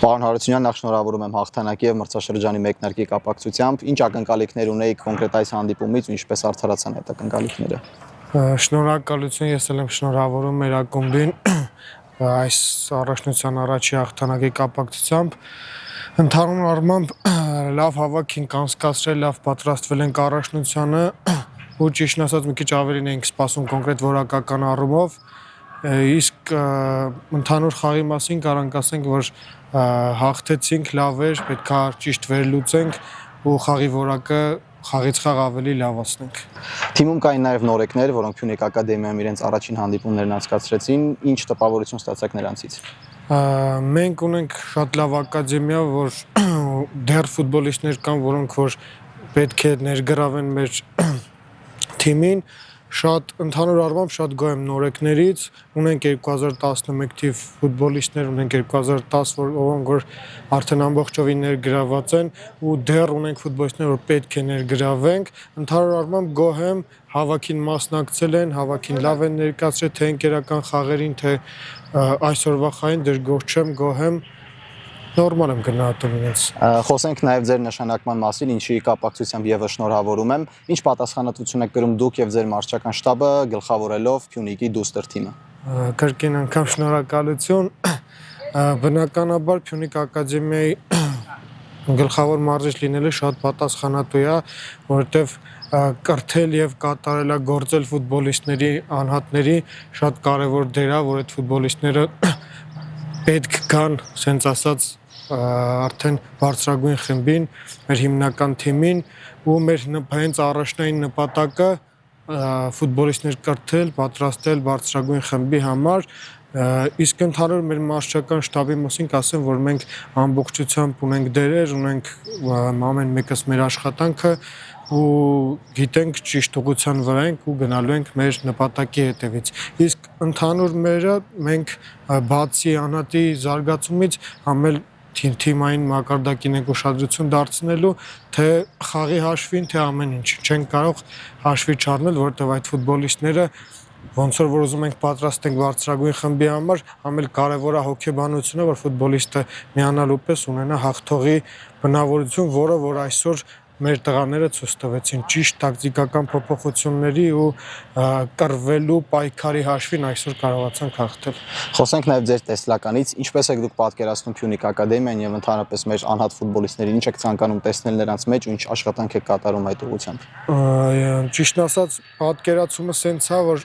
Պարոն Հարությունյան, նախ շնորհավորում եմ հաղթանակի եւ մրցաշրջանի մեկնարկի կապակցությամբ։ Ինչ ակնկալիքներ ունեիք կոնկրետ այս հանդիպումից ու ինչպես արդարացան այդ ակնկալիքները։ Շնորհակալություն, ես էլ եմ շնորհավորում մեր ակումբին այս առաջնության առաջի հաղթանակի կապակցությամբ։ Ընդհանուր առմամբ լավ հավաք ենք անցկացրել, լավ պատրաստվել ենք առաջնությանը ու ճիշտն ասած մի քիչ ավելին էինք սպասում կոնկրետ որակական առումով։ Իսկ ընդհանուր խաղի մասին կարանք ասենք, որ հաղթեցինք, լավ էր, պետքա ճիշտ վերլուծենք ու խաղի որակը խաղից խաղ ավելի լավացնենք։ Թիմում կային նաև նորեկներ, որոնք Փյունիկ ակադեմիայում իրենց առաջին հանդիպումներն անցկացրեցին, ինչ տպավորություն ստացաք նրանցից։ Մենք ունենք շատ լավ ակադեմիա, որ դեռ ֆուտբոլիստներ կան, որոնք որ պետք է ներգրավեն մեր թիմին։ Շատ ընդհանուր առմամբ շատ գոհ եմ նորեկներից, ունենք 2011 թիվ ֆուտբոլիստներ, ունենք 2010, որոնք որ արդեն ամբողջովին ներգրաված են ու դեռ ունենք ֆուտբոլիստներ, որ պետք է ներգրավենք։ Ընդհանուր առմամբ գոհ եմ, հավաքին մասնակցել են, հավաքին լավ են ներկայացրել թե ընկերական խաղերին, թե այսօրվա խաղին, դեռ գոհ չեմ, գոհ եմ։ Նորմալ եմ գնահատում իրենց։ Խոսենք նաև ձեր նշանակման մասին, ինչի կապակցությամբ եւս շնորհավորում եմ։ Ինչ պատասխանատվություն եք կրում դուք եւ ձեր մարզչական շտաբը գլխավորելով Փյունիկի դուստր թիմը։ Կրկին անգամ շնորհակալություն։ Բնականաբար Փյունիկ ակադեմիայի գլխավոր մարզիչ լինելը շատ պատասխանատու է, որովհետեւ կրթել եւ կատարելագործել ֆուտբոլիստների անհատների շատ կարեւոր դեր է, որ այդ ֆուտբոլիստները պետք կան, ասենց ասած արդեն բարձրագույն խմբին, մեր հիմնական թիմին ու մեր հենց առաջնային նպատակը ֆուտբոլիստներ կրթել, պատրաստել բարձրագույն խմբի համար, իսկ ընդհանուր մեր մարզչական շտաբի մասին կասեմ, որ մենք ամբողջությամբ ունենք դերեր, ունենք ամեն մեկս մեր աշխատանքը ու գիտենք ճիշտ ուղղության վրա ենք ու գնալու ենք մեր նպատակի հետևից։ Իսկ ընդհանուր մենք բացի անհատի զարգացումից համել թիմային մակարդակին ենք ուշադրություն դարձնելու, թե խաղի հաշվին, թե ամեն ինչ։ Չենք կարող հաշվի չառնել, որովհետև այդ ֆուտբոլիստները ոնց որ ուզում ենք պատրաստենք բարձրագույն խմբի համար, ամեն կարևոր է հոգեբանությունը, որ ֆուտբոլիստը միանալու պես ունենա հաղթողի բնավորություն, որ այսօր մեր տղաները ցույց տվեցին ճիշտ տակտիկական փոփոխությունների ու կռվելու պայքարի հաշվին այսօր կարողացանք հաղթել։ Խոսենք նաև ձեր տեսլականից, ինչպես եք դուք պատկերացնում Փյունիկ ակադեմիան եւ ընդհանրապես մեր անհատ ֆուտբոլիստներին, ինչ եք ցանկանում տեսնել նրանց մեջ ու ինչ աշխատանք եք կատարում այդ ուղղությամբ։ Ճիշտն ասած, պատկերացումը սենց է, որ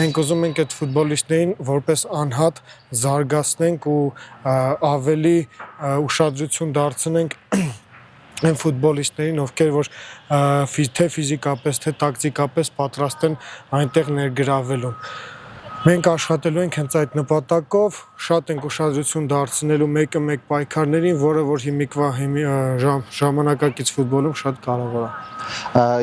մենք ուզում ենք այդ ֆուտբոլիստներին որպես անհատ զարգացնենք ու ավելի ուշադրություն դարձնենք այն ֆուտբոլիստներին, ովքեր որ թե ֆիզիկապես, թե տակտիկապես պատրաստ են այնտեղ ներգրավելու։ Մենք աշխատելու ենք հենց այդ նպատակով, շատ ենք ուշադրություն դարձնելու մեկը մեկ պայքարներին, որը որ հիմիկվա ժամանակակից ֆուտբոլում շատ կարևոր է։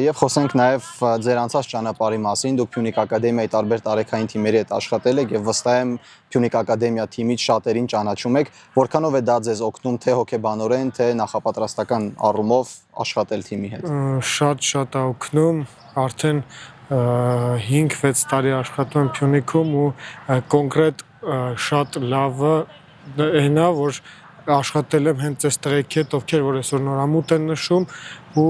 Եվ խոսենք նաև ձեր անցած ճանապարհի մասին, դուք Փյունիկ ակադեմիայի տարբեր տարեքային թիմերի հետ աշխատել եք եւ վստահ եմ Փյունիկ ակադեմիա թիմից շատերին ճանաչում եք, որքանով է դա ձեզ օգնում թե հոգեբանորեն, թե նախապատրաստական առումով աշխատել թիմի հետ։ Շատ է օգնում, արդեն 5-6 տարի աշխատում եմ Փյունիկում ու կոնկրետ շատ լավը այն է, որ աշխատել եմ հենց այս տղեքի հետ, ովքեր որ այսօր նորամուտ են նշում ու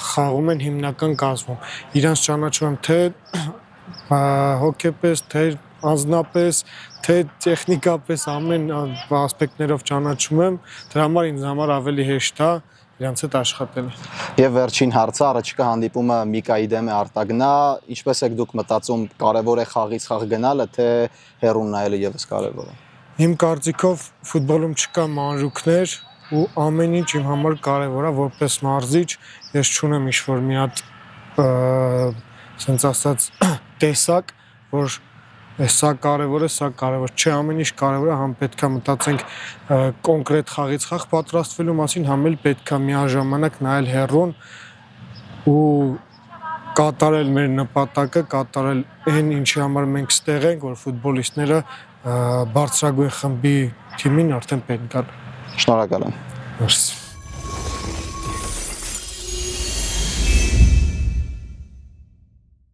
խաղում են հիմնական կազմում։ Իրանց ճանաչում եմ թե հոգեպես, թե անձնապես, թե տեխնիկապես ամեն ասպեկտներով ճանաչում եմ, դրա համար ինձ համար ավելի հեշտ է իրանց հետ աշխատելը։ Եվ վերջին հարցը, առաջիկա հանդիպումը Միկայի դեմ է Արտագնա, ինչպես եք դուք մտածում, կարևոր է խաղից խաղ գնալը, թե հեռուն նայելը եւս կարևոր է։ Իմ կարծիքով ֆուտբոլում չկա մանրուքներ ու ամեն ինչ իմ համար կարևոր է, որպես մարզիչ ես չունեմ ինչ-որ մի հատ ասենց ասած տեսակ, որ սա կարևոր է, սա կարևոր չէ, ամեն ինչ կարևոր է, համ պետքա մտածենք կոնկրետ խաղից խաղ պատրաստվելու մասին, համ էլ պետքա միաժամանակ նայել հեռուն ու կատարել մեր նպատակը, կատարել այն ինչի համար մենք ստեղ ենք, որ ֆուտբոլիստները բարձրագույն խմբի թիմին արդեն պետք կան։ Շնորհակալ եմ։ Մերսի։